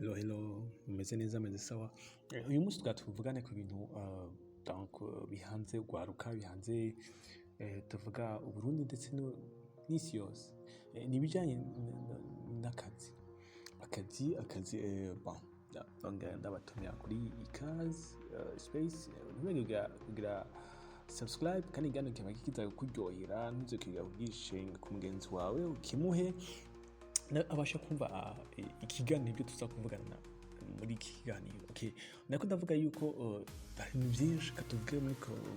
Hello, umeze neza meze sawa. Uyu munsi tuvugane ku bintu bihanze ugwaruka bihanze tuvuga Uburundi ndetse n'isi yose. Ni ibijyanye n'akazi. Akazi ndabatumira kuri E-KAZI space kugira subscribe kandi igano kiba kiza kuryohera ntuzokiga kugishinga ku mugenzi wawe ukimuhe abasha kumva ikiganiro ibyo tuza kuvugana muri iki kiganiro. Okay, nako ndavuga yuko hari byinshi katuvuge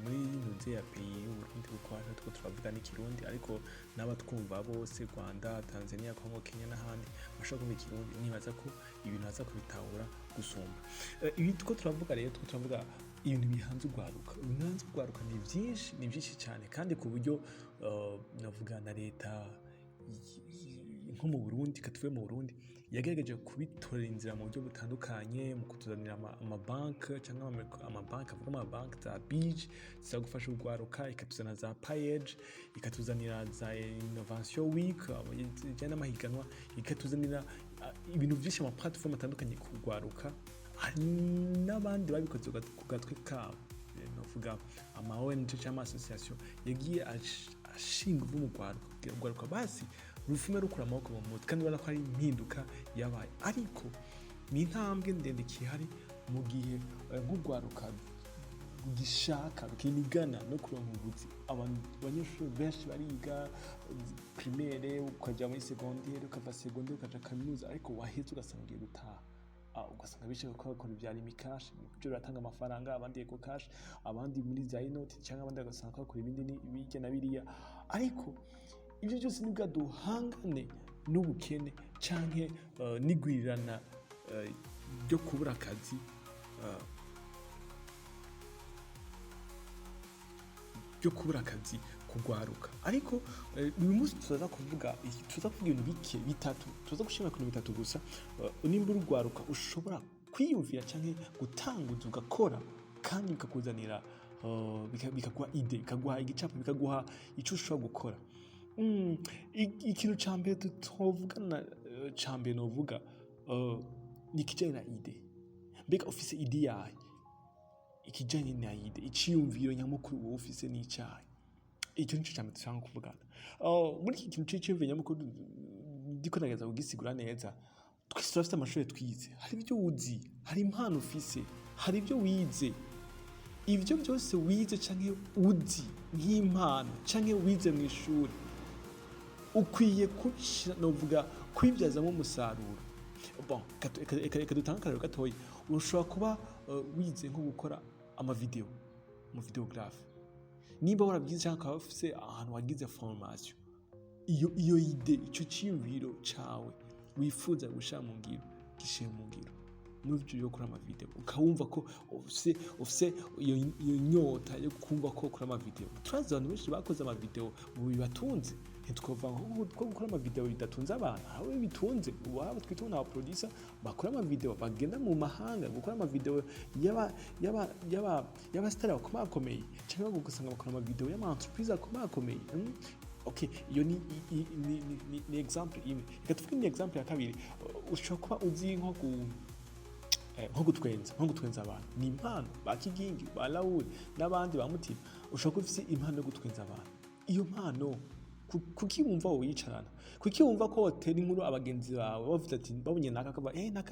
muri nunze ya pays y'Uburundi kuko natwo turavuga n'ikirundi ariko n'abatwumva bose Rwanda, Tanzania, Congo, Kenya n'ahandi bashaka kumva ikirundi nibaza ko ibintu baza kubitahura gusumba. Ibi tuko turavuga rero turavuga ibintu bihanze ugwaruka. Bihanze ugwaruka ni byinshi cyane kandi ku buryo navuga na leta nko mu Burundi katuvuye mu Burundi yagerageje kubitorera inzira mu buryo butandukanye mu kutuzanira amabanki cyangwa amabanki avuga amabanki za bije zagufasha ugwaruka ikatuzana za payage ikatuzanira za innovation week ijyana n'amahiganwa ikatuzanira ibintu byinshi ama platform atandukanye kugwaruka. Hari n'abandi babikoze ku gatwe kabo navuga ama ONG cyangwa association yagiye ashinga ubu mu Rwanda basi rufume rukura amaboko mu mutwe kandi ubona ko ari impinduka yabaye ariko ni intambwe ndende kihari mu gihe nk'ugwaruka gishaka kinigana no kuronka ubuzi. Abanyeshuri benshi bariga primaire ukajya muri secondaire ukava secondaire ukaja kaminuza ariko waheze ugasanga ugiye gutaha ugasanga bishaka ko bakora ibya limikash byo batanga amafaranga abandi ego cash abandi muri za inoti cyangwa abandi bagasanga bakora ibindi bijye na biriya ariko ibyo byose nibwo duhangane n'ubukene canke nigwirirana byo kubura akazi kugwaruka ariko uyu munsi tuzaza kuvuga ibintu bike bitatu tuzaza gushima ku bintu bitatu gusa nimba urugwaruka ushobora kwiyumvira canke gutanguza ugakora kandi bikakuzanira bikaguha ide bikaguha igicapo bikaguha ico ushobora gukora. Ikintu cyambere tutuvugana cyambere novuga ni kijanye na ide. Mbega ufise ide yawe ikijanye na ide iciyumviro nyamukuru wowe ufise n'icyayi icyo nico cyambere dushaka kuvugana. Muri iki kintu c'iciyumviro nyamukuru ndiko nageza kugisigura neza. Twese turafite amashuri twize, hari ibyo uzi, hari impano ufise, hari ibyo wize. Ibyo byose wize canke uzi nk'impano canke wize mu ishuri ukwiye kubishira novuga kwibyazamo umusaruro. Reka dutanga akarero gatoya. Ushobora kuba wize nko gukora amavideo mu videographe niba warabyize cyangwa ukaba ufise ahantu wagize formation iyo ide icyo cyiyumviro cawe wifuza gushira mu ngiro gishe mu ngiro n'ubyo yo gukora amavideo ukawumva ko ufise iyo nyota yo kumva ko ukora amavideo. Turazi abantu benshi bakoze amavideo mu bibatunze ntitwova ko gukora amavideo bidatunze abantu aho bitunze waba twituna aba producer bakora amavideo bagenda mu mahanga gukora amavideo yaba star akomeye cyangwa gusanga bakora amavideo y'ama entreprise akomeye. Okay, iyo ni example imwe. Reka tuvuge ni example ya kabiri. Ushobora kuba uzi nko gutwenza abantu ni impano bakigingi balawuri n'abandi bamutima. Ushobora kuba ufise impano yo gutwenza abantu. Iyo mpano kuki wumva wicarana kuki wumva ko hoteli inkuru abagenzi bawe bavuze ati babonye naka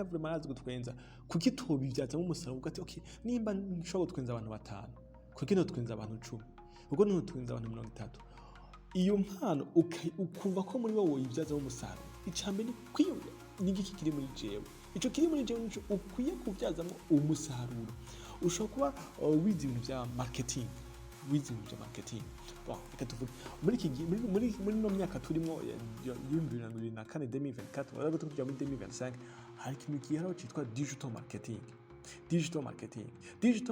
vraiment arazi gutwenza kuki tobivyazamo umusaruro ugati okay nimba nshobora gutwenza abantu 5 kuki no twenza abantu 10 ubwo no twenza abantu 30. Iyo mpano ukumva ko muri wowe yibyazamo umusaruro icambe ni kwiyumva n'igiki kiri muri jewe ico kiri muri jewe nico ukwiye kuvyazamo umusaruro. Ushobora kuba wize ibintu bya marketing reka tuvuge muri no myaka turimo ya 2024 2024 wala tuvuga muri 2025 hari ikintu kiharo cyitwa digital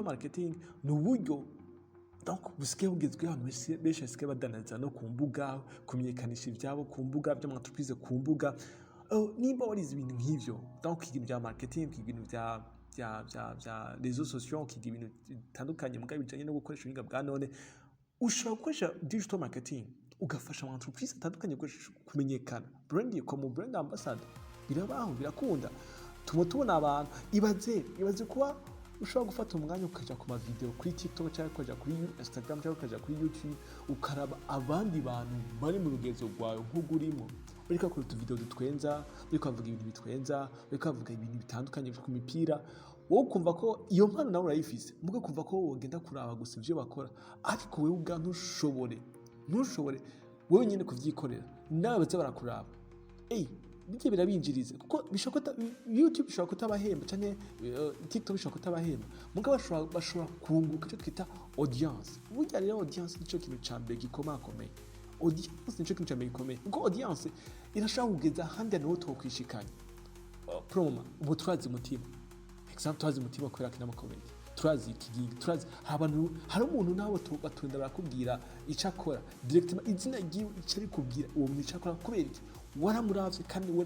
marketing ni uburyo donc buske ugezwe abantu beshe ske badanaza no kumbuga kumenyekanisha ibyabo kumbuga by'amaentreprise kumbuga nimba warize ibintu nk'ivyo donc ibintu bya marketing ibintu bya réseaux sociaux kigira ibintu bitandukanye mugabe bijanye no gukoresha ubuhinga bwa none ushobora gukoresha digital marketing ugafasha ama entreprise atandukanye kumenyekana brand comme brand ambassador birabaho birakunda tubona abantu ibaze kuba ushobora gufata umwanya ukaja ku mavideo kuri TikTok cyangwa ukaja kuri Instagram cyangwa ukaja kuri YouTube ukaraba abandi bantu bari mu rugezo rwawe nk'uko urimo uriko akora utuvideo dutwenza uriko avuga ibintu bitwenza uriko avuga ibintu bitandukanye ku mipira wowe kumva ko iyo mpano nawe urayifise mugo kumva ko wogenda kuraba gusa ivyo bakora ariko wewe ubwa ntushobore wewe nyine kuvyikorera nawe baza barakuraba bijye birabinjiriza kuko bishobora YouTube bishobora kutabahemba cyane TikTok bishobora kutabahemba muga bashobora kunguka icyo twita audience burya rero audience nico kintu cyambere gikomakomeye audience nico kintu cyambere gikomeye kuko audience irashobora kugeza handi naho twokwishikanya promo ubu turazi mutima example turazi mutima kubera kina comedy turazi ikigingo turazi abantu hari umuntu nawe batunda barakubwira icakora directement izina giwe icari kubwira uwo muntu icakora kubera iki waramuravye kandi we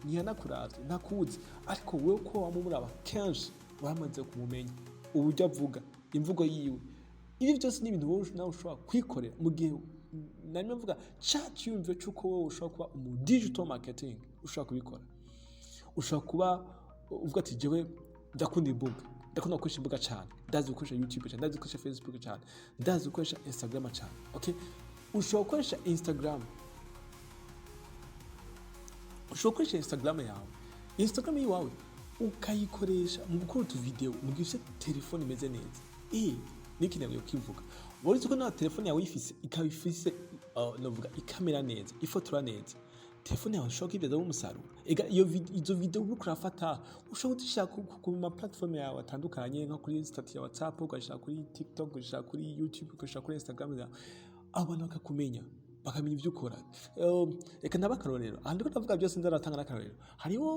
ntiyanakuravye ntakuzi ariko wewe ko wamumuraba kenshi wamaze kumumenya uburyo avuga imvugo yiwe ibi byose ni ibintu wowe nawe ushobora kwikorera mu gihe nari mvuga chat yumve cyuko wowe ushobora kuba umu digital marketing ushobora kubikora ushobora kuba uvuga ati jewe ndakunda imbuga ndakunda gukoresha imbuga cyane ndazi gukoresha YouTube cyane ndazi gukoresha Facebook cyane ndazi gukoresha Instagram cyane okay ushobora gukoresha Instagram yawe Instagram yawe ukayikoresha mu gukora utu video mu gihe telefone imeze neza n'ikintu kivuga wari uko na telefone yawe ifise ikabifise novuga ikamera neza ifotora neza telefone yawe ushobora kwibyazaho umusaruro izo video uri kurafata ushobora kuzishaka ku ma platform yawe atandukanye nko kuri status ya WhatsApp ugashaka kuri TikTok ugashaka kuri YouTube ugashaka kuri Instagram abantu bakakumenya bakamenya ibyo ukora reka ndabakarorero ahandi ko ndavuga byose ndaratanga n'akarorero hariho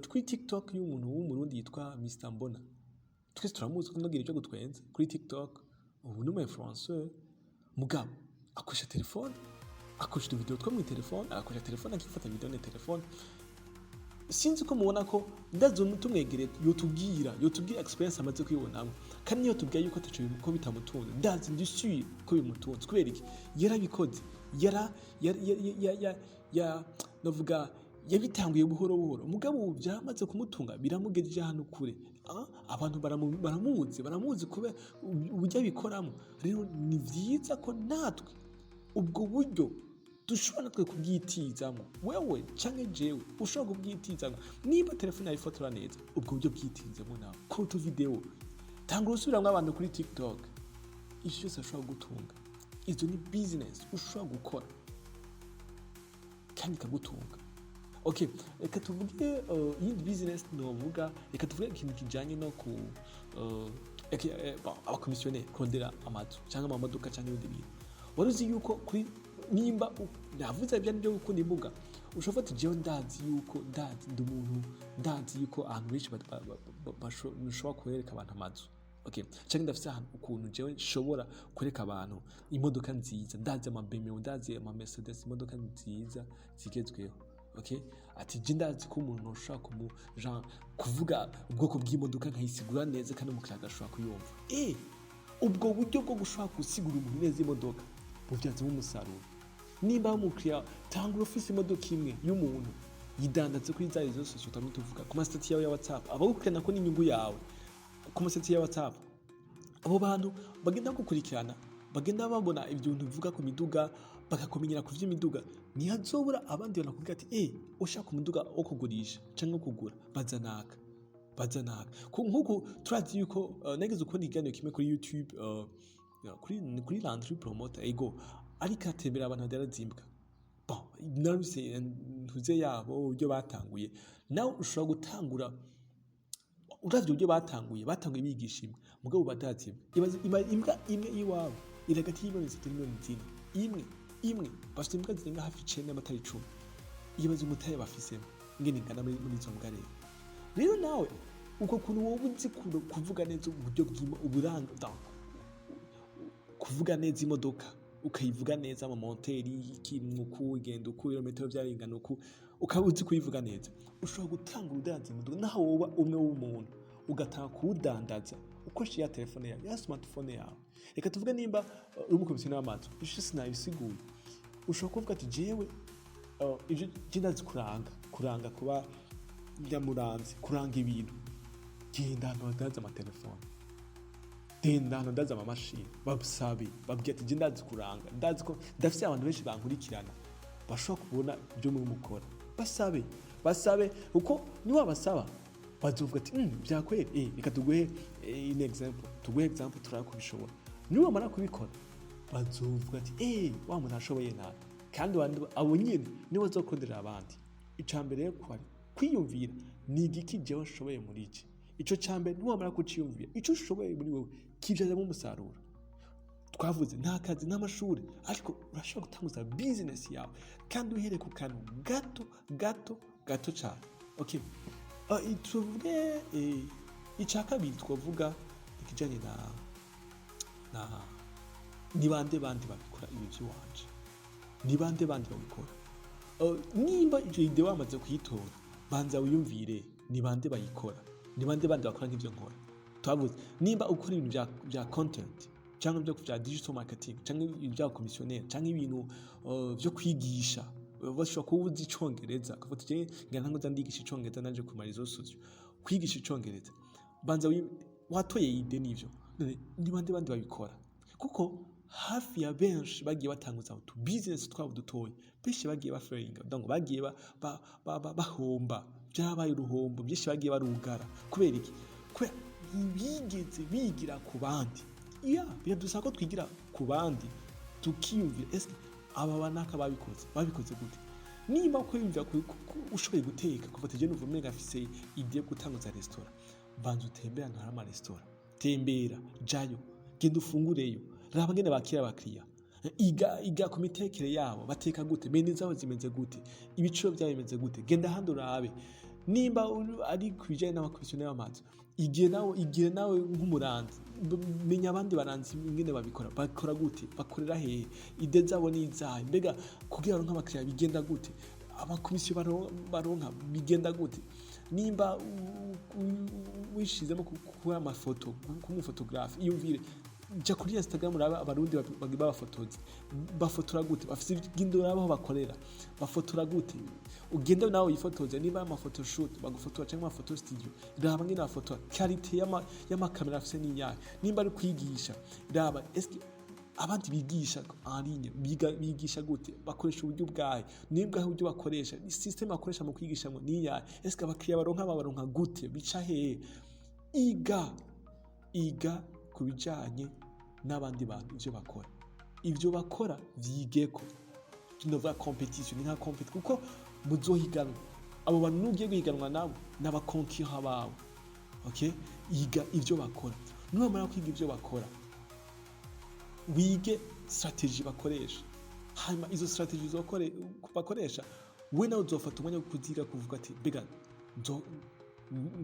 kuri TikTok y'umuntu w'umurundi yitwa Mr Mbona twese turamuzi ko ndagira icyo gutwenza kuri TikTok ubu ni influencer mugabo akoresha telefone akoresha video two mu telefone akoresha telefone akifata video ne telefone sinzi ko mubona ko ndazo mutumwegereye yotubwira experience amaze kwibonamo kandi niyo tubwiye yuko ataco ko bitamutunze ndazi ndisuye ko bimutunze kubera iki yarabikoze navuga yabitanguye buhoro mugabo byamaze kumutunga biramugejeje hano kure abantu baramuzi kube uburyo bikoramo rero ni vyiza ko natwe ubwo buryo dushobora natwe kubwitizamo wewe canke jewe ushobora kubwitizamo niba telefone yawe ifotora neza ubwo buryo bwitinzemo nawe ko utu video Tangura usubiramwo abantu kuri TikTok icyo cyose ushobora gutunga izo ni business ushobora gukora kandi kagutunga okay reka tuvuge yindi business novuga reka tuvuge ikintu kijanye no ku abakomisiyoneri kurondera amazu cyangwa amamodoka cyangwa ibindi bintu waruzi yuko kuri nimba navuze bya nibyo gukunda imbuga ushobora ati jewe ndazi yuko ahantu benshi bashobora kwereka abantu amazu okay cyangwa ndafise ahantu ukuntu jewe nshobora kwereka abantu imodoka nziza ndazi BMW ndazi Mercedes imodoka nziza zigezweho okay ati je ndazi ko umuntu ushaka kuvuga ubwoko bw'imodoka nkayisigura neza kandi umukiriya agashobora kuyumva ubwo buryo bwo gushaka gusigura umuntu neza imodoka buvyaza umusaruro nimba umukiriya Tangura office imodoka imwe y'umuntu yidandatse kuri za rezo societe tuvuga ku masitati yawe ya WhatsApp abagukirana ko n'inyungu yawe ku masitati ya WhatsApp abo bantu bagenda gukurikirana bagenda babona ibyo bintu bivuga ku miduga bakakomenyera ku vy'imiduga ni hazobura abandi banakubwira ati ushaka umuduga wo kugurisha cyangwa kugura bazanaka nkuko turazi yuko nageze uko nigane kimwe kuri YouTube kuri Landry Promoter ariko atembera abantu badazimbwa naruse ntuze yabo uburyo batanguye nawe ushobora gutangura uravye uburyo batanguye bigisha imwe mugabo badazimbwa imbwa imwe iwabo iragati y'ibintu zitari imwe bafite imbwa zirenga hafi 9 amatari 10 ibaze umutaye bafisemo ngene ngana muri izo mbwa rero nawe uko kuntu wowe uzi kuvuga neza uburyo uburanga kuvuga neza imodoka ukayivuga neza ama monteri ikintu igenda uko ibirometero byaringana uko ukabuzi kuyivuga neza ushobora gutanga urudandaza imodoka naho woba umwe w'umuntu ugatanga kudandaza ukoresha ya telefone yawe ya smartphone yawe reka tuvuge nimba uri mu komisiyoni y'amazu ishise sinabisiguye ushobora kuvuga ati jewe ije ndazi kuranga kuba nyamuranzi kuranga ibintu genda ahantu hadaza amatelefone genda ahantu hadaza amamashini babusabe babwira ati je ndazi kuranga ndazi ko ndafise abantu benshi bankurikirana bashobora kubona ibyo muri mukora basabe uko niwa basaba bazovuga ati byakwere reka tuguhe example turakubishobora niba mara kubikora bazovuga ati wa muntu ashoboye nabi kandi abo nyene nibo bazokodera abandi icambere kwiyumvira ni igiki jewe nshoboye muri iki ico cambere niba mara kuciyumvira ico ushoboye muri wowe kivyazamo umusaruro twavuze nta kazi n'amashuri ariko urashobora gutanguza business yawe kandi uhere ku kantu gato cyane okay tuvuge icya kabiri twavuga ikijanye na ni bande babikora ibi by'iwanje ni bande babikora nimba icyo ide wamaze kuyitora banza wiyumvire ni bande bayikora ni bande bakora nk'ibyo nkora twavuze nimba ukora ibintu bya content cyangwa byo digital marketing cyangwa ibya commissionaire cyangwa ibintu byo kwigisha bashobora kuba uzi icongereza kuvuga ati ngana ngo ndandigisha icongereza naje kumara izo sosyo kwigisha icongereza banza watoye ide nivyo ni bande babikora kuko hafi ya benshi bagiye batanguza utu business twabo dutoye benshi bagiye baferinga donc bagiye bahomba byabaye uruhombo byinshi bagiye barugara kubera iki kubera bigeze bigira ku bandi biradusaba ko twigira ku bandi tukiyumvira ese aba banaka babikoze gute niba ko yumvira ushoboye guteka kuva tuje n'uvume ngafise idea gutanguza restaurant banza utembera nka ama restaurant tembera jayo genda ufungureyo raba ngene bakira abakiriya iga ku mitekere yabo bateka gute mene zabo zimeze gute ibiciro byabo bimeze gute genda handi urabe nimba ari kwijanye n'abakomisiyoneri b'amazu igihe nawe nk'umuranzi menya abandi baranzi ingene bakora gute bakorera hehe ide zabo n'izahe mbega kugira ngo nk'abakiriya bigenda gute abakomisiyo baronka bigenda gute nimba wishizemo kuba amafoto k'umufotografe iyumvire jya kuri Instagram uraba abarundi babafotoza bafotora gute bafite igindura aho bakorera bafotora gute ugenda nawe yifotoza niba amafoto shoot bagufotora cyangwa amafoto studio raba ngene afotora quality y'amakamera afite n'inyaye nimba ari kwigisha raba eske abandi bigisha en ligne bigisha gute bakoresha uburyo bwahe nibwo aho uburyo bakoresha system bakoresha mu kwigisha ngo niyaye eske abakiriya baronka gute bica hehe iga kubijanye n'abandi bantu ivyo bakora vyigeko tunova competition nka compete kuko muzohiganwa abo bantu nugiye guhiganwa nabo n'abakonkiha bawe okay iga ivyo bakora numara kwiga ivyo bakora wige strategy bakoresha hanyuma izo strategy bakoresha we nawe uzofata umwanya wo kuziga kuvuga ati bega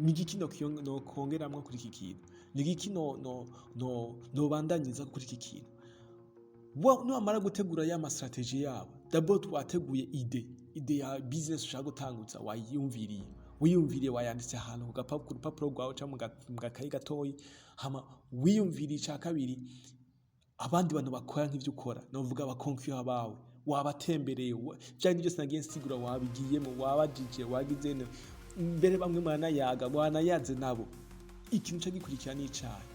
nigiki no kongeramwe kuri iki kintu nigiki no bandanyiza kuri iki kintu numara gutegura ya strategy yabo d'abord wateguye ide ya business ushaka gutangutsa wiyumviriye wayanditse ahantu ku gapapuro rwawe cyangwa mu gakayi gatoyi hama wiyumviriye icya kabiri abandi bantu bakora nk'ivyo ukora novuga abakonkiha bawe wabatembereye byandi byose nagiye nsigura wabigiyemo wabajije wagizene mbere bamwe mwanayaze nabo ikintu cyo gikurikira n'icyayi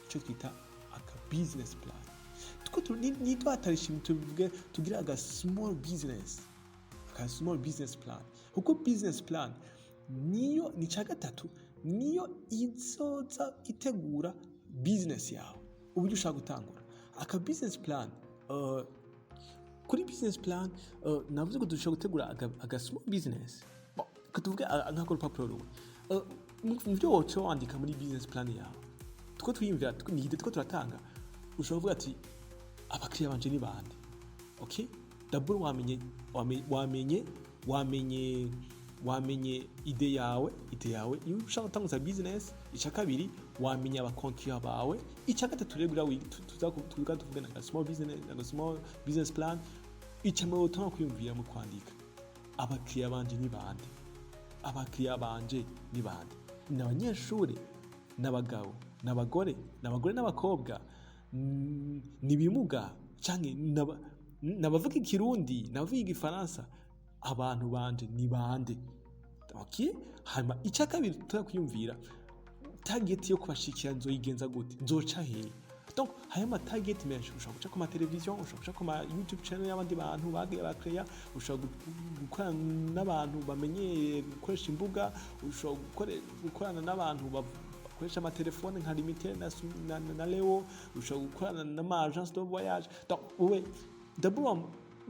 cyo twita aka business plan ni twatarisha tuvuge tugira aga small business plan kuko business plan niyo ni cya gatatu niyo izoza itegura business yawe uburyo ushaka gutangura aka business plan kuri business plan navuze ko dushobora gutegura aga small business tuvuge nk'ako rupapuro rumwe mu byo woca wandika muri business plan yawe tuko twiyumvira tuko turatanga ushobora kuvuga ati abakiriya banje ni bande okay d'abord wamenye ide yawe iyo ushaka gutanguza business icya kabiri wamenya abakonkiha bawe icya gatatu rero tuvuga na small business plan icya mbere utanga kwiyumvira mu kwandika abakiriya banje ni bande ni abanyeshuri n'abagabo n'abagore n'abakobwa ni bimuga cyangwa n'abavuga ikirundi n'abavuga igifaransa abantu banje ni bande okay hanyuma icya kabiri turakwiyumvira target yo kubashikira nzoyigenza gute nzoca hehe donc haya ma target menshi ushobora guca ku ma television ushobora guca ku ma YouTube channel y'abandi bantu bagiye bakreya ushobora gukorana n'abantu bamenyeye gukoresha imbuga ushobora gukorana n'abantu bakoresha ama telefone nka limité na Leo ushobora gukorana n'ama agence de voyage donc uwe d'abord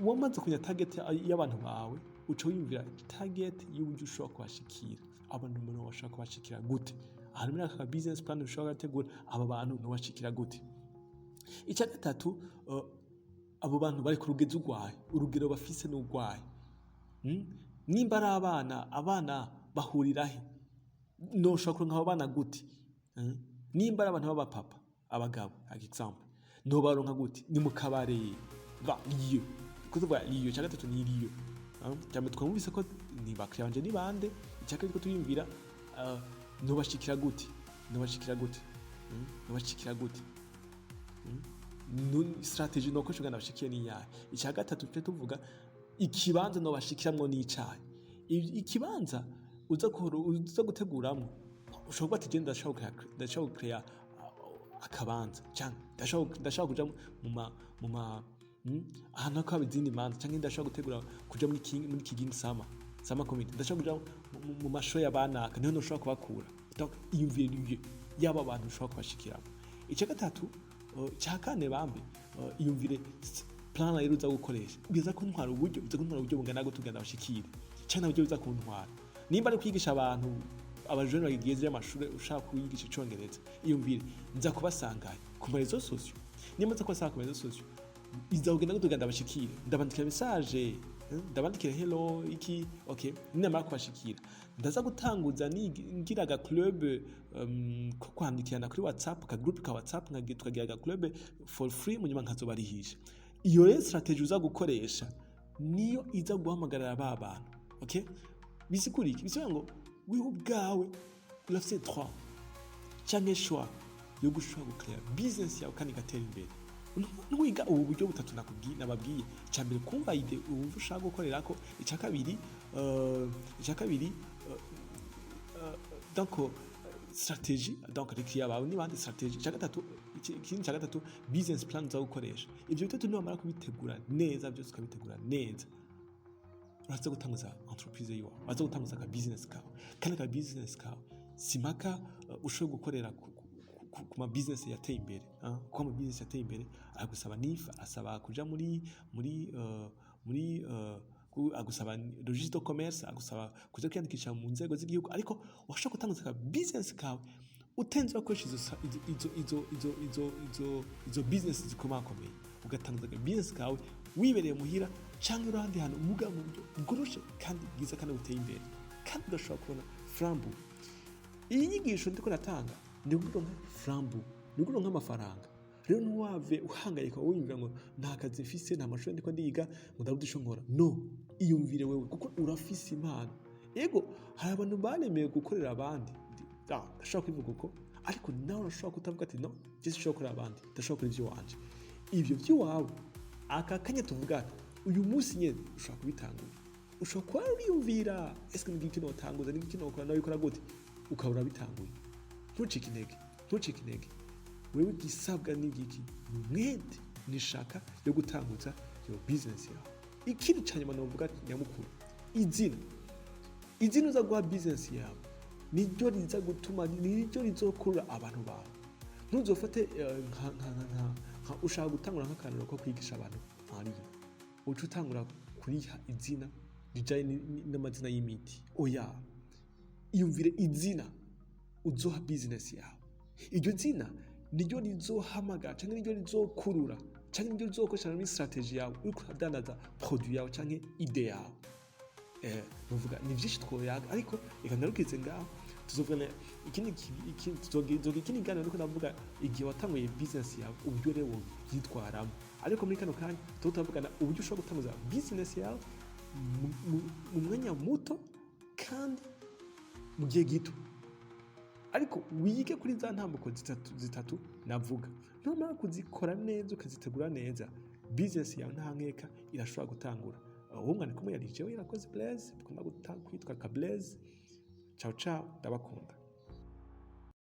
wamaze kunya target y'abantu bawe uca wiyumvira target y'uburyo ushobora kubashikira abantu umuntu bashaka kubashikira gute hanyuma muri aka business plan ushobora gutegura aba bantu ntubashikira gute icya gatatu abo bantu bari ku rugezo urwaye urugero bafise n'urwaye nimba ari abana bahurira he noshobora kuronka abo bana gute nimba ari abantu b'abapapa abagabo like example ntobaronka gute ni mu kabare liyo kuvuga liyo icya gatatu ni liyo cyane twumvise ko ni bakiriya banje ni bande icya kabiri ko tuyumvira ntubashikira gute strategy no kwishugana bashikiye ni yahe icya gatatu tuje tuvuga ikibanza no bashikiramwo n'icayi ikibanza uza guteguramwo ushobora ati genda ndashaka create akabanza cyangwa ndashaka kuja mu ma ahantu ko abizindi manza cyangwa ndashaka gutegura kuja muri kigingi sama committee ndashaka kuja mu masho y'abanaka niho no ushobora kubakura donc iyumvire yaba abantu ushobora kubashikiramo icya gatatu cya kane bambe iyumvire plan rero uza gukoresha biza kuntwara uburyo bungana gute tugenda bashikire cyane uburyo biza kuntwara nimba ari kwigisha abantu abajene bagiye y'amashuri ushaka kuyigisha icongereza iyumvire nza kubasangaye ku marezo socio nimba nza kubasanga ku marezo socio iza kugenda gute tugenda bashikire ndabandikira message ndabandikira hello iki okay nimara kubashikira ndaza gutanguza ngira ga club ko kwandikirana kuri WhatsApp ka group ka WhatsApp tukagira ga club for free munyuma nkazobarihisha iyo rero strategy uza gukoresha niyo iza guhamagarira aba bantu okay bisikuriki bisobanura ngo wiho ubwawe urafite 3 cyangwa choix yo gushobora gukora business yawe kandi gatera imbere nwiga ubu buryo butatu nababwiye cya mbere kumva ide ubu ushaka gukorera ko icya kabiri donc strategy donc rikiya bawe ni bandi strategy cya gatatu business plan za gukoresha ibyo bitatu ni wamara kubitegura neza byose ukabitegura neza uraza gutanguza entreprise yawe uraza gutanguza ka business kawe kandi ka business kawe simaka ushobora gukorera ku ma business yateye imbere ko ma business yateye imbere agusaba nifa asaba kuja muri agusaba registre de commerce agusaba kuja kwiyandikisha mu nzego z'igihugu ariko washaka gutanguza ka business kawe utenze bakoresha izo business zikomakomeye ugatanguza ka business kawe wibereye muhira cyangwa urandi hantu umuga mu buryo bworoshye kandi bwiza kandi buteye imbere kandi ugashobora kubona frambu iyi nyigisho ndiko natanga ndi kuronka frambu ndi kuronka amafaranga rero ntuwave uhangayika wumvira ngo nta kazi mfise nta mashuri ndiko ndiga ngo ndabudisho nkora no iyumvire wewe kuko urafise impano yego hari abantu banemeye gukorera abandi ndashaka kwivuga uko ariko nawe urashobora kutavuga ati no je sinshobora gukorera abandi ndashobora gukora ivyo wanje ivyo by'iwawe aka kanya tuvuga uyu munsi nyene ushobora kubitangura ushobora kuba uriyumvira eske n'igiki notanguza n'igiki nokora nawe ikora gute ukabura bitanguye ntucike intege wewe gisabwa n'igiki umwete nishaka yo gutanguza iyo business yawe ikindi cyanyuma novuga nyamukuru izina uza guha business yawe niryo riza gutuma niryo rizokurura abantu bawe ntuzofate nka ushaka gutangura nk'akantu ko kwigisha abantu hariya uca utangura kuriha izina rijanye n'amazina y'imiti oya iyumvire izina uzoha business yawe iryo zina niryo rizohamagara cyangwa niryo rizokurura cyangwa niryo rizokoresha muri strategy yawe uri kudandaza produit yawe cyangwa ide yawe nuvuga ni byinshi twoyaga ariko reka ngarukize ngaho tuzovugana ikindi ganiro niko navuga igihe watanguye business yawe uburyo rero yitwaramo ariko muri kano kanya tutavugana uburyo ushobora gutanguza business yawe mu mwanya muto kandi mu gihe gito ariko wige kuri za ntambuko zitatu navuga numara kuzikora neza ukazitegura neza business yawe nta nkeka irashobora gutangura ahubwo ni kumwe yari jewe Irakoze Blaise, dukunda kwitwa ka Blaise. Ciao ciao, ndabakunda.